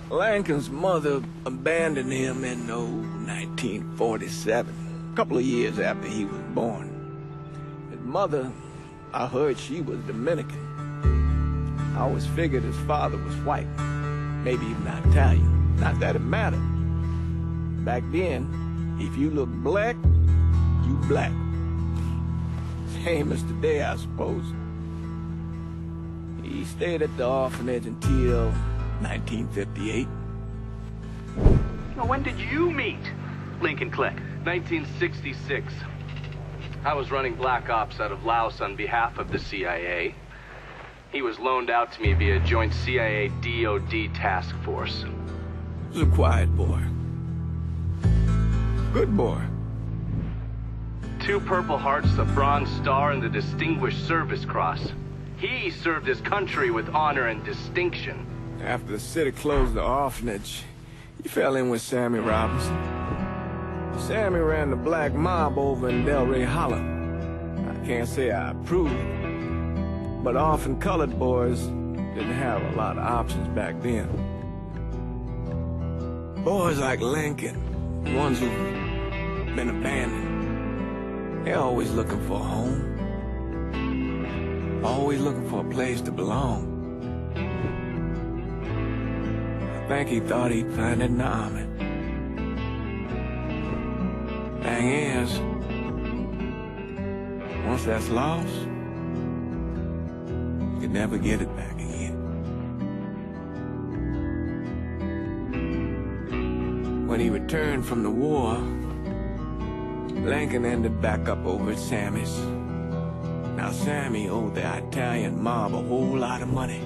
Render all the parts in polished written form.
Lincoln's mother abandoned him in 1947, a couple of years after he was born. His mother, I heard she was Dominican. I always figured his father was white, maybe even Italian. Not that it mattered. Back then, if you look black, you black. Same as today, I suppose. He stayed at the orphanage until 1958. Well, when did you meet Lincoln Clay? 1966. I was running Black Ops out of Laos on behalf of the CIA. He was loaned out to me via joint CIA-DOD task force. He was a quiet boy. Good boy. 2 Purple Hearts, a Bronze Star, and the Distinguished Service Cross. He served his country with honor and distinction. After the city closed the orphanage, he fell in with Sammy Robinson. Sammy ran the black mob over in Delray Hollow. I can't say I approved, but orphan colored boys didn't have a lot of options back then. Boys like Lincoln, the ones who've been abandoned, they're always looking for a home. Always looking for a place to belong. I think he thought he'd find it in the army. Thing is, once that's lost, you can never get it back again. When he returned from the war, Lincoln ended back up over at Sammy's. Now, Sammy owed the Italian mob a whole lot of money,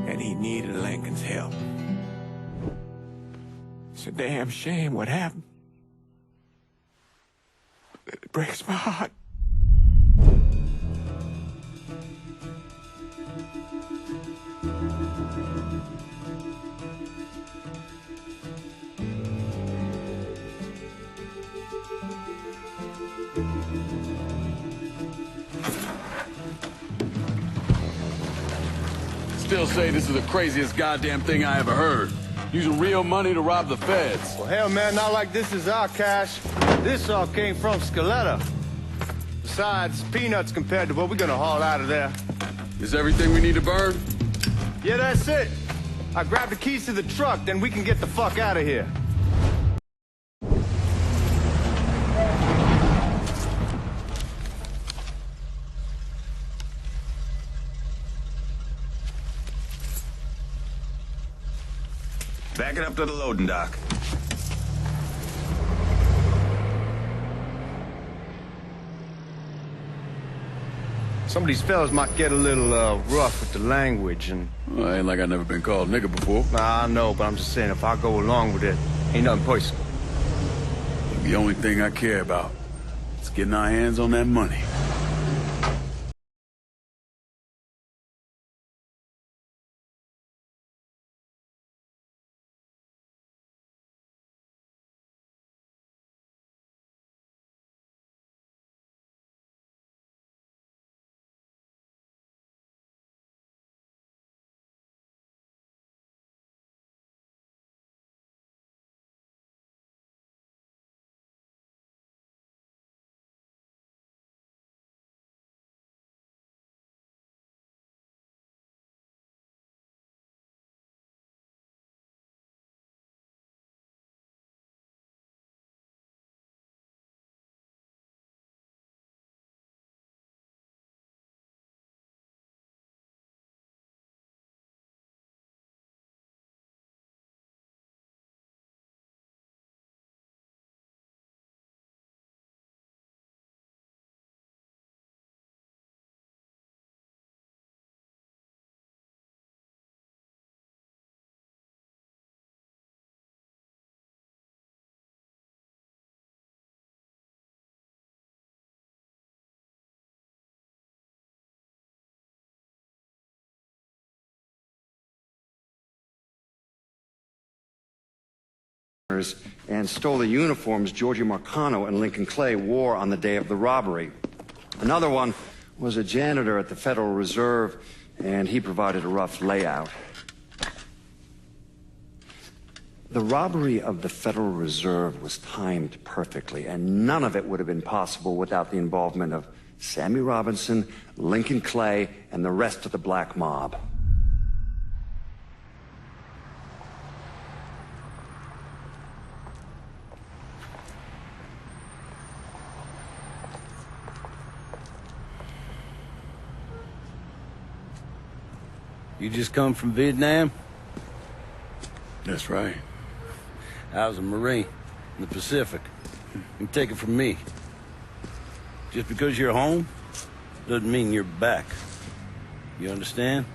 and he needed Lincoln's help. It's a damn shame what happened. It breaks my heart. Still say this is the craziest goddamn thing I ever heard. Using real money to rob the feds. Well, hell, man, not like this is our cash. This all came from Scaletta. Besides, peanuts compared to what we're gonna haul out of there. Is everything we need to burn? Yeah, that's it. I grabbed the keys to the truck, then we can get the fuck out of here. Back it up to the loading dock. Some of these fellas might get a little rough with the language, and... Well, ain't like I never been called nigga before. Nah, I know, but I'm just saying, if I go along with it, ain't nothing personal. The only thing I care about is getting our hands on that money. And stole the uniforms Georgie Marcano and Lincoln Clay wore on the day of the robbery. Another one was a janitor at the Federal Reserve, and he provided a rough layout. The robbery of the Federal Reserve was timed perfectly, and none of it would have been possible without the involvement of Sammy Robinson, Lincoln Clay, and the rest of the black mob. You just come from Vietnam? That's right. I was a Marine in the Pacific. You can take it from me. Just because you're home doesn't mean you're back. You understand?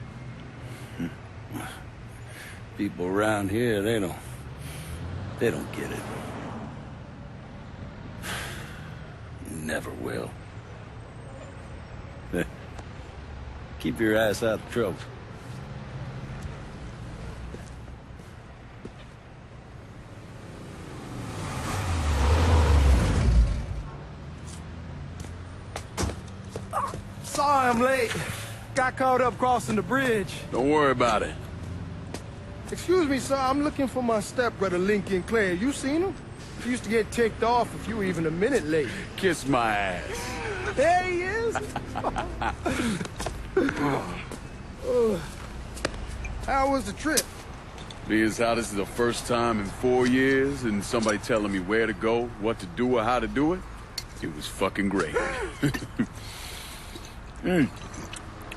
People around here, they don't get it. Never will. Keep your ass out of trouble. Sorry I'm late. Got caught up crossing the bridge. Don't worry about it. Excuse me, sir. I'm looking for my stepbrother, Lincoln Clay. You seen him? He used to get ticked off if you were even a minute late. Kiss my ass. There he is. How was the trip? Being as how this is the first time in 4 years and somebody telling me where to go, what to do, or how to do it, it was fucking great.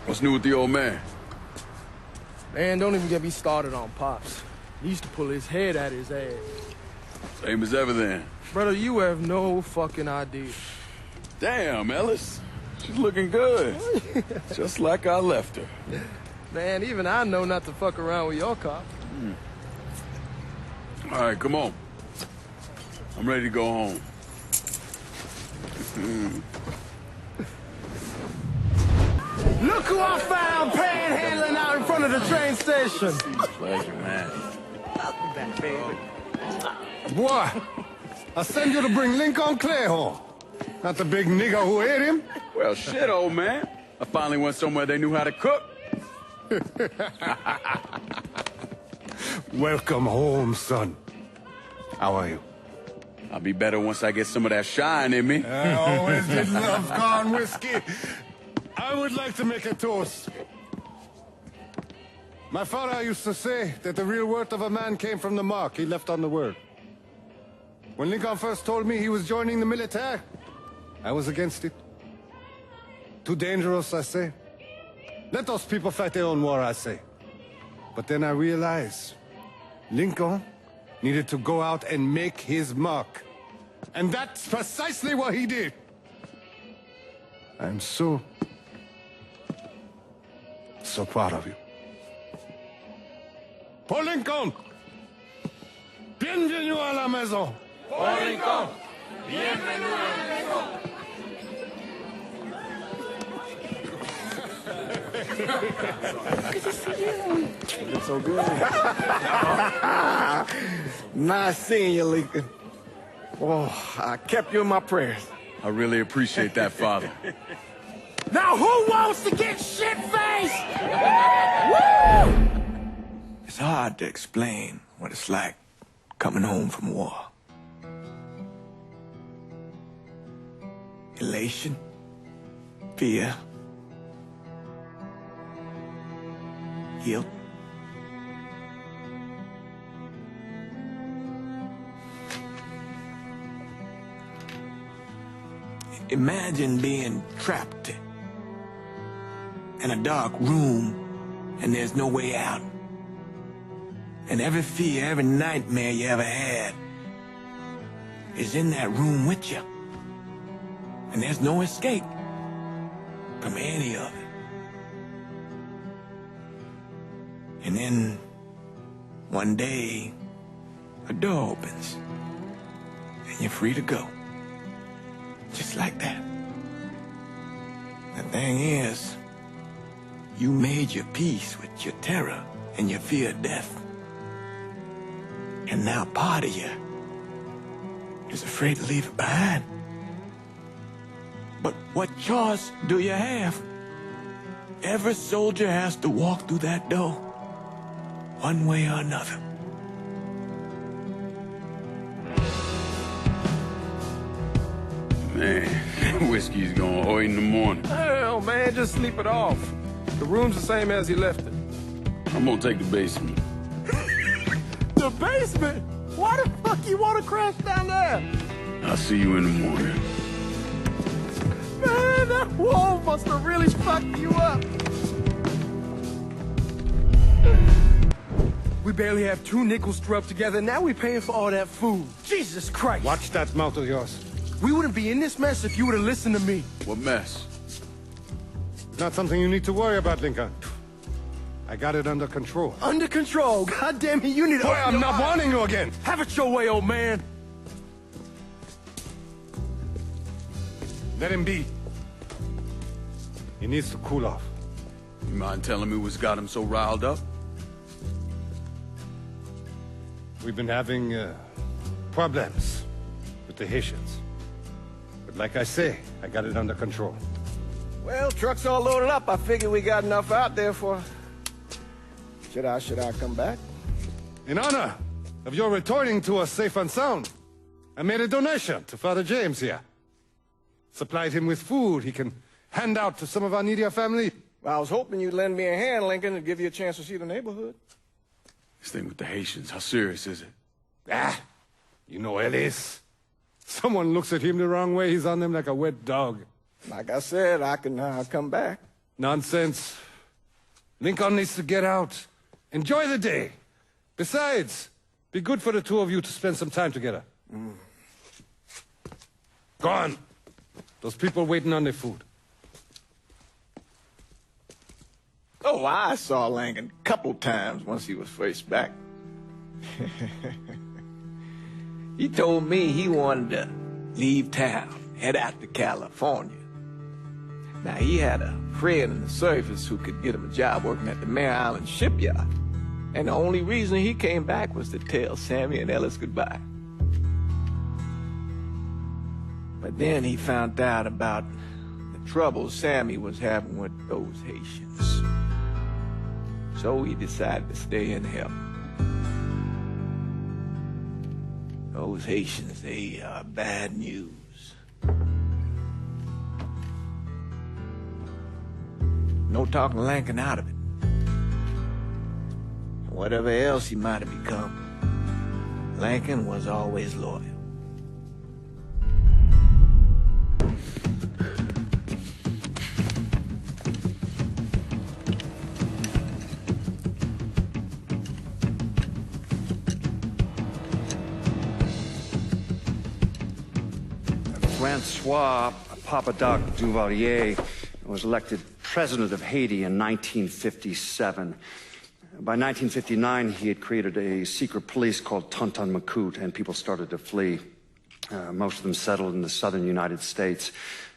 What's new with the old man? Man, don't even get me started on Pops. He used to pull his head out his ass. Same as ever then. Brother, you have no fucking idea. Damn, Ellis. She's looking good. Just like I left her. Man, even I know not to fuck around with your cop. All right, come on. I'm ready to go home. Look who I found panhandling out in front of the train station. Pleasure, man. Boy, I sent you to bring Lincoln Clay home. Not the big nigger who ate him. Well, shit, old man. I finally went somewhere they knew how to cook. Welcome home, son. How are you? I'll be better once I get some of that shine in me. I always did love corn whiskey. I would like to make a toast. My father used to say that the real worth of a man came from the mark he left on the world. When Lincoln first told me he was joining the military, I was against it. Too dangerous, I say. Let those people fight their own war, I say. But then I realized Lincoln needed to go out and make his mark. And that's precisely what he did. I'm so proud of you. Paul Lincoln! Bienvenue à la maison! Paul Lincoln! Bienvenue à la maison! Good to see you. It's so good. Nice seeing you, Lincoln. Oh, I kept you in my prayers. I really appreciate that, Father. Now who wants to get shit-faced? Woo! It's hard to explain what it's like coming home from war. Elation, fear, guilt. Imagine being trapped in a dark room and there's no way out. And every fear, every nightmare you ever had is in that room with you. And there's no escape from any of it. And then one day, a door opens and you're free to go. Just like that. The thing is, you made your peace with your terror and your fear of death. And now part of you is afraid to leave it behind. But what choice do you have? Every soldier has to walk through that door, one way or another. Man, whiskey's gonna hurt in the morning. Hell, man, just sleep it off. The room's the same as you left it. I'm gonna take the basement. The basement? Why the fuck you want to crash down there? I'll see you in the morning. Man, that wall must have really fucked you up. We barely have 2 nickels to rub together. Now we paying for all that food. Jesus Christ. Watch that mouth of yours. We wouldn't be in this mess if you would have listened to me. What mess? Not something you need to worry about, Lincoln. I got it under control. Under control. God damn it, you need to... Boy, I'm not warning you again. Have it your way, old man. Let him be. He needs to cool off. You mind telling me what's got him so riled up? We've been having problems with the Haitians. But like I say, I got it under control. Well, truck's all loaded up. I figure we got enough out there for... Should I come back? In honor of your returning to us safe and sound, I made a donation to Father James here. Supplied him with food he can hand out to some of our needier family. Well, I was hoping you'd lend me a hand, Lincoln, and give you a chance to see the neighborhood. This thing with the Haitians, how serious is it? Ah, you know Ellis. Someone looks at him the wrong way, he's on them like a wet dog. Like I said, I can come back. Nonsense. Lincoln needs to get out. Enjoy the day. Besides, be good for the 2 of you to spend some time together. Go on. Those people waiting on their food. Oh, I saw Lincoln a couple times once he was first back. He told me he wanted to leave town, head out to California. Now, he had a friend in the service who could get him a job working at the Mare Island shipyard. And the only reason he came back was to tell Sammy and Ellis goodbye. But then he found out about the trouble Sammy was having with those Haitians. So he decided to stay and help. Those Haitians, they are bad news. No talking Lincoln out of it. Whatever else he might have become, Lincoln was always loyal. Francois Papadoc Duvalier was elected president of Haiti in 1957. By 1959, he had created a secret police called Tonton Macoute, and people started to flee. Most of them settled in the southern United States.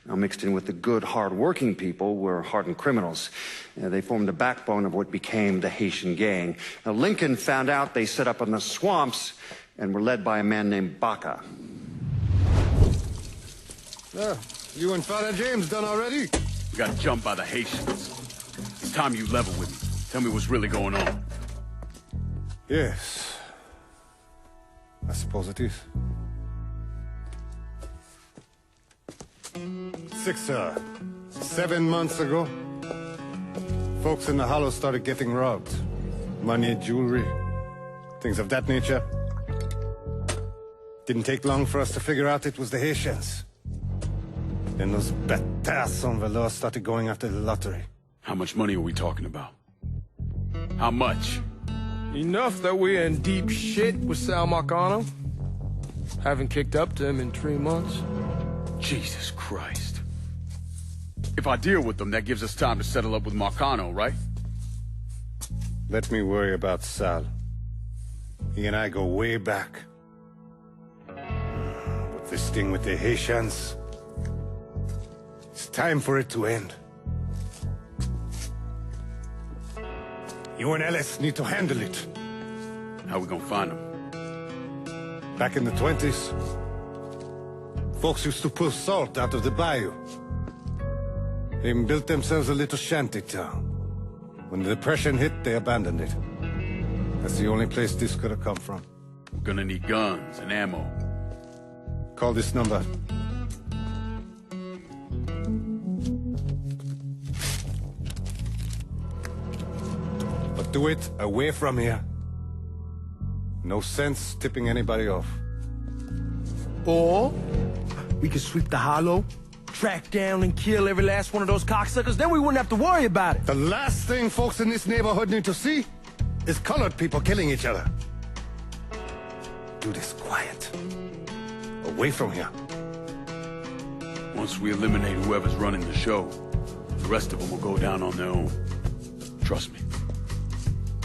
Now, mixed in with the good, hard-working people were hardened criminals. They formed the backbone of what became the Haitian gang. Now, Lincoln found out they set up in the swamps and were led by a man named Baca. You and Father James done already? We got jumped by the Haitians. It's time you level with me. Tell me what's really going on. Yes. I suppose it is. 7 months ago, folks in the Hollow started getting robbed. Money, jewelry, things of that nature. Didn't take long for us to figure out it was the Haitians. Then those bâtards on velour started going after the lottery. How much money are we talking about? How much? Enough that we're in deep shit with Sal Marcano. Haven't kicked up to him in 3 months. Jesus Christ. If I deal with them, that gives us time to settle up with Marcano, right? Let me worry about Sal. He and I go way back. But this thing with the Haitians... it's time for it to end. You and Ellis need to handle it. How we gonna find them? Back in the 20s, folks used to pull salt out of the bayou. They even built themselves a little shanty town. When the Depression hit, they abandoned it. That's the only place this could have come from. We're gonna need guns and ammo. Call this number. do it away from here. No sense tipping anybody off. Or we could sweep the hollow, track down and kill every last one of those cocksuckers, then we wouldn't have to worry about it. The last thing folks in this neighborhood need to see is colored people killing each other. Do this quiet. Away from here. Once we eliminate whoever's running the show, the rest of them will go down on their own. Trust me.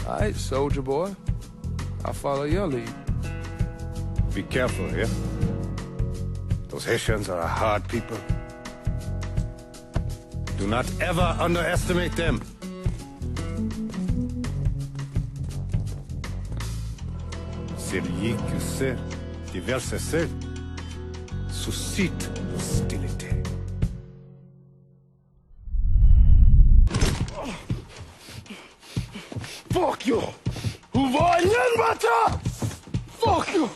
All right, soldier boy. I'll follow your lead. Be careful, yeah? Those Haitians are a hard people. Do not ever underestimate them. C'est lié que c'est, diverse c'est, suscite hostilité. Fuck you! Fuck you!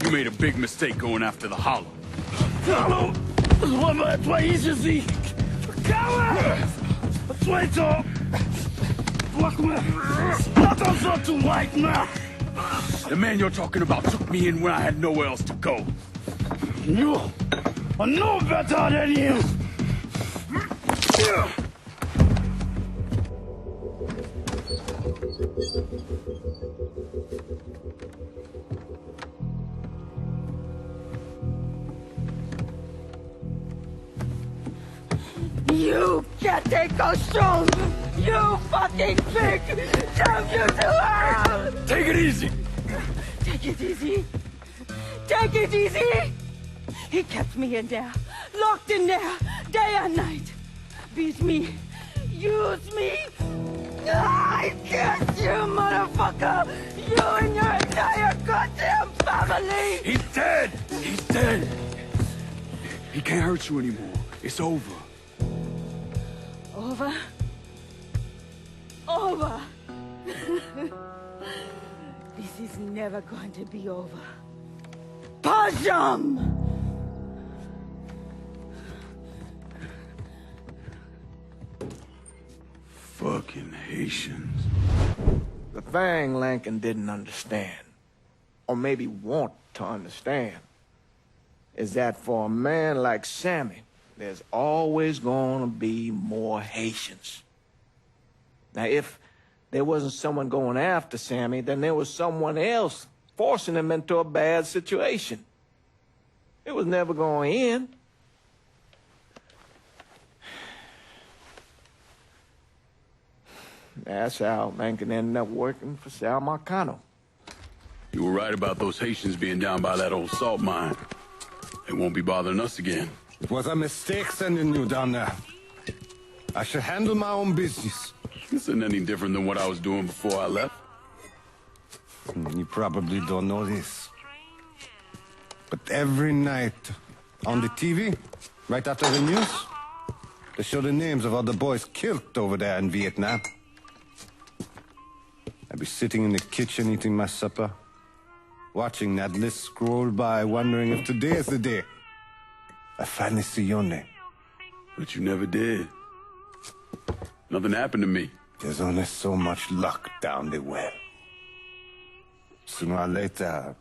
You made a big mistake going after the hollow. Hallo, wat is er zie? Kauwen! Tweetal! Wacht me! Laat ons dat doen, like me! The man you're talking about took me in when I had nowhere else to go. You are no better than him! You can't take those shows! You fucking pig! Damn you to hell! Take it easy! Take it easy! Take it easy! He kept me in there, locked in there, day and night. Beat me, use me. I guess you, motherfucker! You and your entire goddamn family! He's dead! He's dead! He can't hurt you anymore. It's over. Over? Over! This is never going to be over. Pajam! Fucking Haitians. The thing Lincoln didn't understand, or maybe want to understand, is that for a man like Sammy, there's always gonna be more Haitians. Now, if there wasn't someone going after Sammy, then there was someone else forcing him into a bad situation. It was never gonna end. That's how Lincoln ended up working for Sal Marcano. You were right about those Haitians being down by that old salt mine. They won't be bothering us again. It was a mistake sending you down there. I should handle my own business. This isn't any different than what I was doing before I left. You probably don't know this. But every night on the TV, right after the news, they show the names of all the boys killed over there in Vietnam. I'd be sitting in the kitchen eating my supper, watching that list scroll by, wondering if today is the day I finally see your name. But you never did. Nothing happened to me. There's only so much luck down the well. Sooner or later,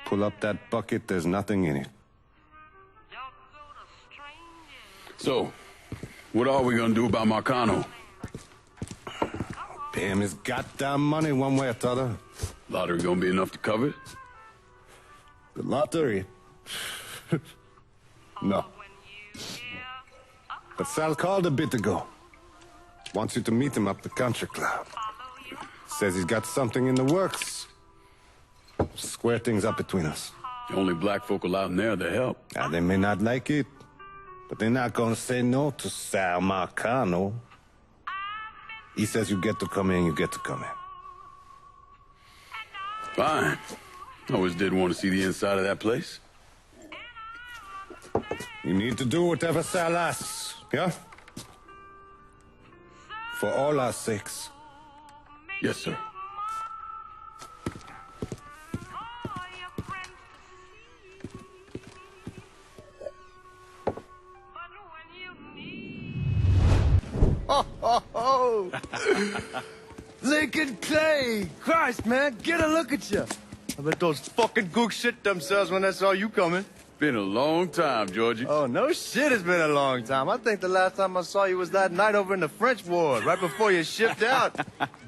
pull up that bucket, there's nothing in it. So, what are we gonna do about Marcano? Pay him his goddamn money one way or the other. Lottery gonna be enough to cover it? The lottery? No. But Sal called a bit ago. Wants you to meet him up the country club. Says he's got something in the works. Square things up between us. The only black folk allowed in there to help. Now, they may not like it, but they're not gonna say no to Sal Marcano. He says you get to come in, you get to come in. Fine. I always did want to see the inside of that place. You need to do whatever Sal asks, yeah? For all our sakes. Yes, sir. Oh, Lincoln Clay! Christ, man, get a look at you. I bet those fucking gooks shit themselves when they saw you coming. Been a long time, Georgie. Oh, no shit, it's been a long time. I think the last time I saw you was that night over in the French ward, right before you shipped out.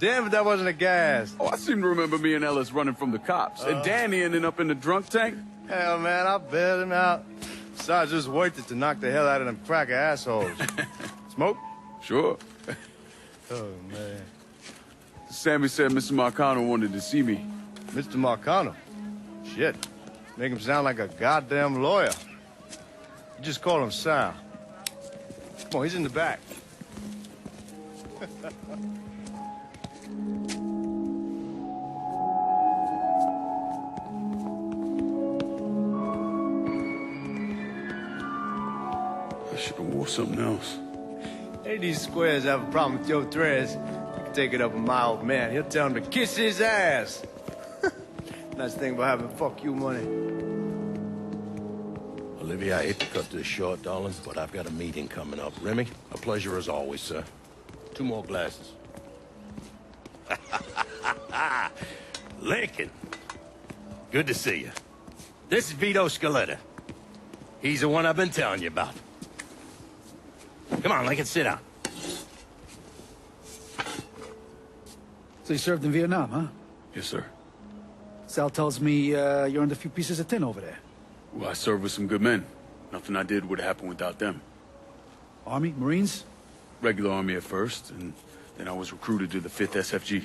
Damn if that wasn't a gas. Oh, I seem to remember me and Ellis running from the cops. And Danny ending up in the drunk tank. Hell, man, I bailed him out. Besides, it was worth it to knock the hell out of them cracker assholes. Smoke? Sure. Oh, man. Sammy said Mr. Marcano wanted to see me. Mr. Marcano? Shit. Make him sound like a goddamn lawyer. You just call him Sal. Come on, he's in the back. I should have wore something else. Hey, these squares have a problem with your threads. You can take it up with my old man. He'll tell him to kiss his ass. Nice thing about having fuck you money. Olivia, I hate to cut this short, darling, but I've got a meeting coming up. Remy, a pleasure as always, sir. 2 more glasses. Lincoln. Good to see you. This is Vito Scaletta. He's the one I've been telling you about. Come on, Lincoln, sit down. So you served in Vietnam, huh? Yes, sir. Sal tells me you're under a few pieces of tin over there. Well, I served with some good men. Nothing I did would have happened without them. Army? Marines? Regular Army at first, and then I was recruited to the 5th SFG.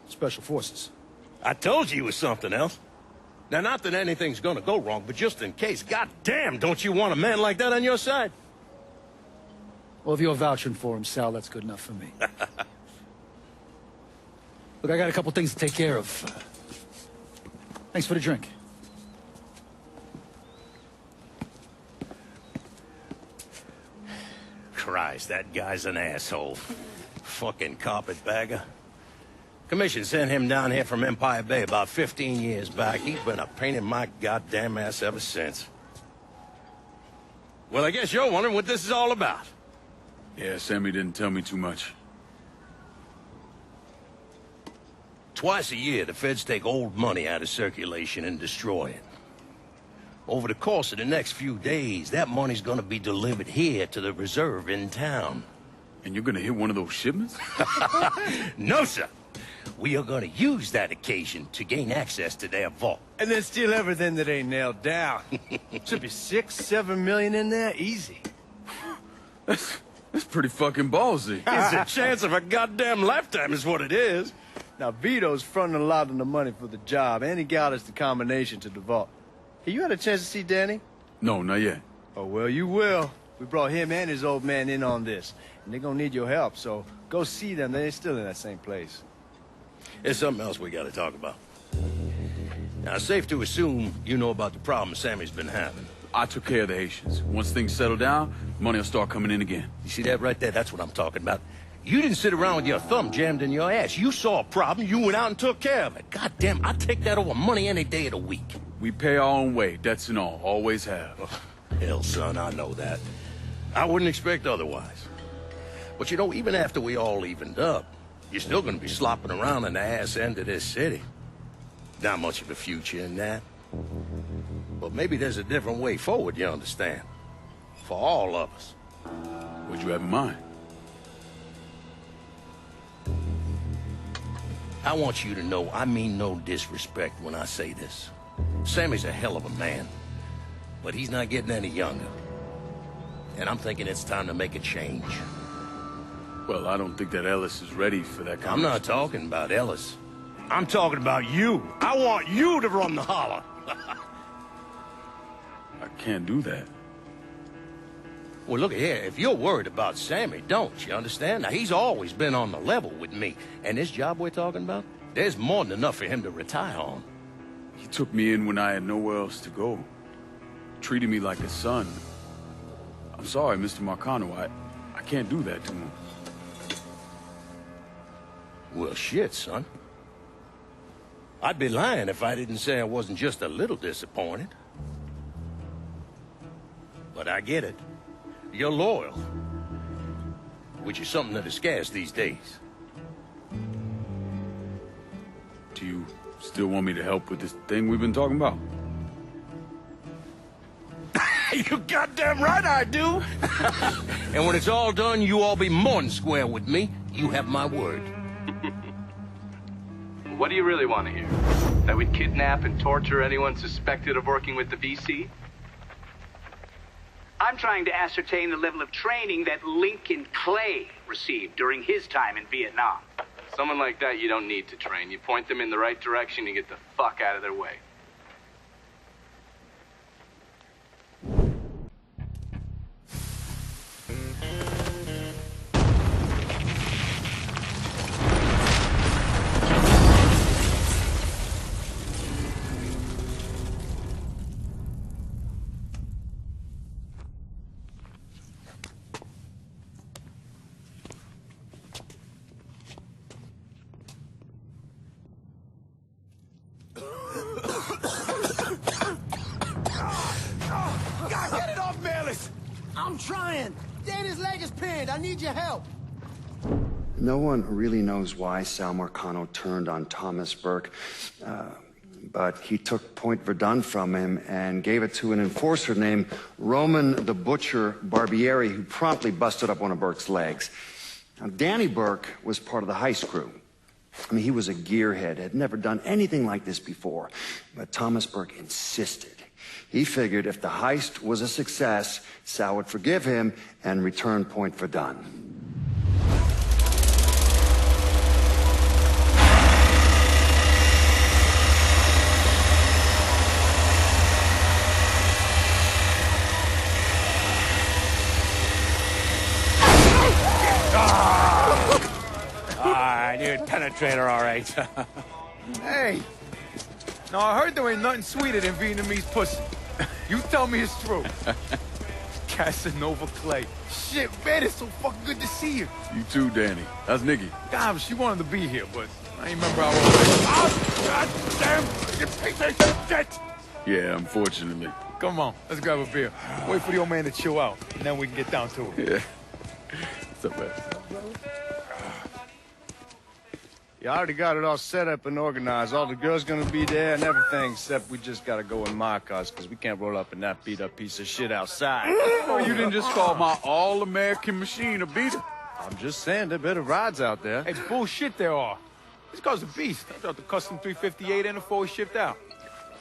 Special Forces. I told you it was something else. Now, not that anything's gonna go wrong, but just in case, goddamn, don't you want a man like that on your side? Well, if you're vouching for him, Sal, that's good enough for me. Look, I got a couple things to take care of. Thanks for the drink. Christ, that guy's an asshole. Fucking carpetbagger. Commission sent him down here from Empire Bay about 15 years back. He's been a pain in my goddamn ass ever since. Well, I guess you're wondering what this is all about. Yeah, Sammy didn't tell me too much. Twice a year, the feds take old money out of circulation and destroy it. Over the course of the next few days, that money's gonna be delivered here to the reserve in town. And you're gonna hit one of those shipments? No, sir. We are gonna use that occasion to gain access to their vault. And then steal everything that ain't nailed down. Should be 6, 7 million in there, easy. That's pretty fucking ballsy. It's a chance of a goddamn lifetime is what it is. Now, Vito's fronting a lot of the money for the job, and he got us the combination to the vault. Hey, you had a chance to see Danny? No, not yet. Oh, well, you will. We brought him and his old man in on this, and they're gonna need your help, so go see them. They're still in that same place. There's something else we gotta talk about. Now, it's safe to assume you know about the problem Sammy's been having. I took care of the Haitians. Once things settle down, money will start coming in again. You see that right there? That's what I'm talking about. You didn't sit around with your thumb jammed in your ass. You saw a problem, you went out and took care of it. God damn, I'd take that over money any day of the week. We pay our own way, debts and all. Always have. Oh, hell, son, I know that. I wouldn't expect otherwise. But you know, even after we all evened up, you're still gonna be slopping around in the ass end of this city. Not much of a future in that. But maybe there's a different way forward, you understand? For all of us. What'd you have in mind? I want you to know I mean no disrespect when I say this. Sammy's a hell of a man, but he's not getting any younger. And I'm thinking it's time to make a change. Well, I don't think that Ellis is ready for that kind I'm not talking about Ellis. I'm talking about you. I want you to run the holler. I can't do that. Well, look here, if you're worried about Sammy, don't you understand? Now, he's always been on the level with me. And this job we're talking about, there's more than enough for him to retire on. He took me in when I had nowhere else to go. Treated me like a son. I'm sorry, Mr. Marcano. I can't do that to him. Well, shit, son. I'd be lying if I didn't say I wasn't just a little disappointed. But I get it. You're loyal. which is something that is scarce these days. Do you still want me to help with this thing we've been talking about? You goddamn right I do! And when it's all done, you all be more than square with me. You have my word. What do you really want to hear? That we'd kidnap and torture anyone suspected of working with the VC? I'm trying to ascertain the level of training that Lincoln Clay received during his time in Vietnam. Someone like that you don't need to train. You point them in the right direction and get the fuck out of their way. I'm trying. Danny's leg is pinned. I need your help. No one really knows why Sal Marcano turned on Thomas Burke, but he took Point Verdun from him and gave it to an enforcer named Roman the Butcher Barbieri, who promptly busted up one of Burke's legs. Now, Danny Burke was part of the heist crew. I mean, he was a gearhead, had never done anything like this before, but Thomas Burke insisted. He figured if the heist was a success, Sal would forgive him and return Point Verdun. I knew it'd penetrate her all right. Hey! Now, I heard there ain't nothing sweeter than Vietnamese pussy. You tell me it's true. Casanova Clay. Shit, man, it's so fucking good to see you. You too, Danny. That's Nikki. God, she wanted to be here, but I ain't remember how I was. Oh, God damn! You piece of shit! Yeah, unfortunately. Come on, let's grab a beer. Wait for the old man to chill out, and then we can get down to it. Yeah. What's up, man? You already got it all set up and organized. All the girls gonna be there and everything, except we just gotta go in my cars, because we can't roll up in that beat-up piece of shit outside. Oh, you didn't just call my all-American machine a beater. I'm just saying, there better rides out there. It's bullshit there are. This car's a beast. I thought the custom 358 and the 4 shipped out.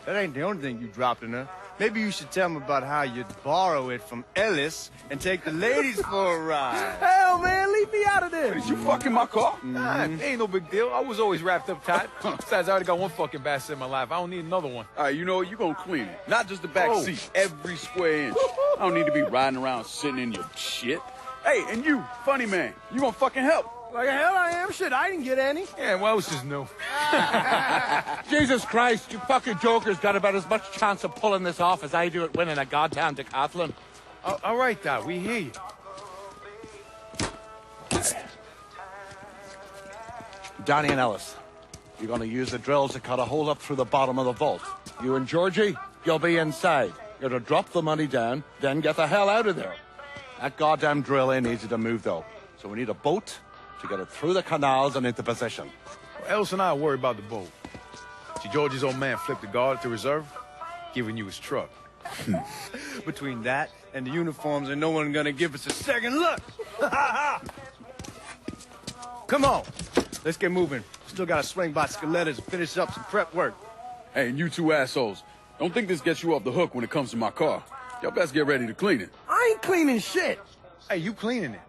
That ain't the only thing you dropped in her. Maybe you should tell me about how you'd borrow it from Ellis and take the ladies for a ride. Hell, man, leave me out of this. Did you fucking my car? Nah, ain't no big deal. I was always wrapped up tight. Besides, I already got one fucking bastard in my life. I don't need another one. All right, you know what? You're gonna clean it. Not just the back seat. Every square inch. I don't need to be riding around sitting in your shit. Hey, and you, funny man, you gonna fucking help. Like hell I am. Shit, I didn't get any. Yeah, what else is new? Jesus Christ, you fucking jokers got about as much chance of pulling this off as I do at winning a goddamn decathlon. All right, Doc, we hear you. Donnie and Ellis, you're going to use the drills to cut a hole up through the bottom of the vault. You and Georgie, you'll be inside. You're to drop the money down, then get the hell out of there. That goddamn drill ain't easy to move, though. So we need a boat to get it through the canals and into position. Well, Ellis and I worry about the boat. See, George's old man flipped the guard at the reserve, giving you his truck. Between that and the uniforms, and no one gonna give us a second look. Come on, let's get moving. Still gotta swing by Skelettas and finish up some prep work. Hey, and you two assholes, don't think this gets you off the hook when it comes to my car. Y'all best get ready to clean it. I ain't cleaning shit. Hey, you cleaning it.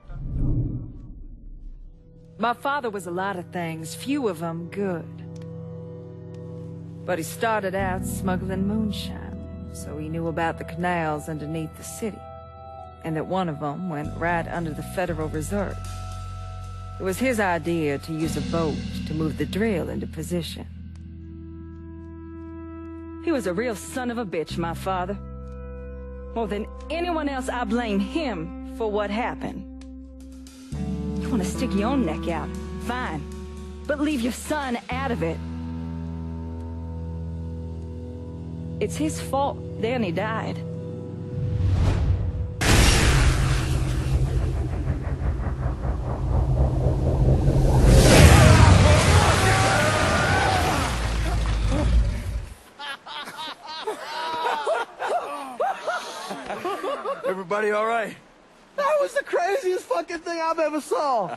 My father was a lot of things, few of them good. But he started out smuggling moonshine, so he knew about the canals underneath the city, and that one of them went right under the Federal Reserve. It was his idea to use a boat to move the drill into position. He was a real son of a bitch, my father. More than anyone else, I blame him for what happened. You want to stick your own neck out? Fine. But leave your son out of it. It's his fault Danny died. Everybody all right? That was the craziest fucking thing I've ever saw.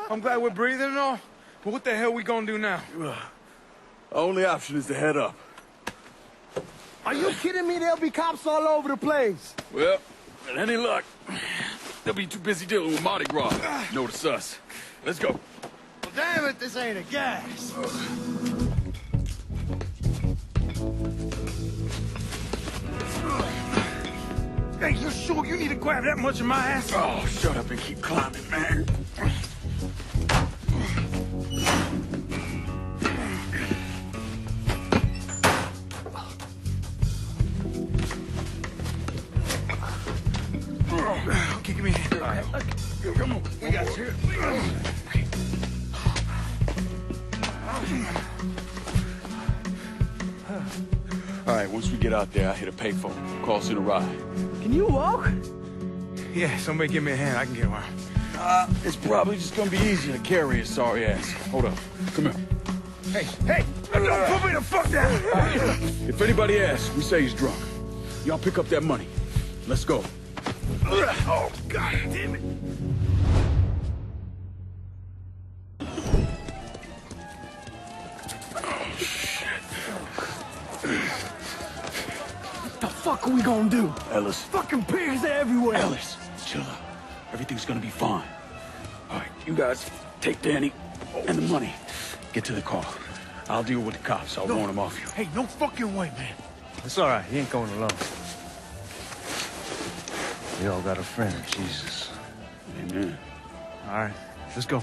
I'm glad we're breathing and all, but what the hell we gonna do now? Only option is to head up. Are you kidding me? There'll be cops all over the place. Well, with any luck, they'll be too busy dealing with Mardi Gras. Notice us. Let's go. Well, damn it, this ain't a gas. Hey, you sure you need to grab that much of my ass? Oh, shut up and keep climbing, man. Okay, give me a hand. All right, come on. We got you. All right, once we get out there, I'll hit a payphone. Call us in a ride. Can you walk? Yeah, somebody give me a hand. I can get around. It's probably just gonna be easier to carry his sorry ass. Hold up. Come here. Hey, don't put me the fuck down. If anybody asks, we say he's drunk. Y'all pick up that money. Let's go. Oh, God damn it. The fuck are we gonna do? Ellis. Fucking pigs are everywhere. Ellis, chill out. Everything's gonna be fine. All right, you guys take Danny and the money. Get to the car. I'll deal with the cops. I'll warn them off you. Hey, no fucking way, man. It's all right. He ain't going alone. We all got a friend, Jesus. Amen. All right, let's go.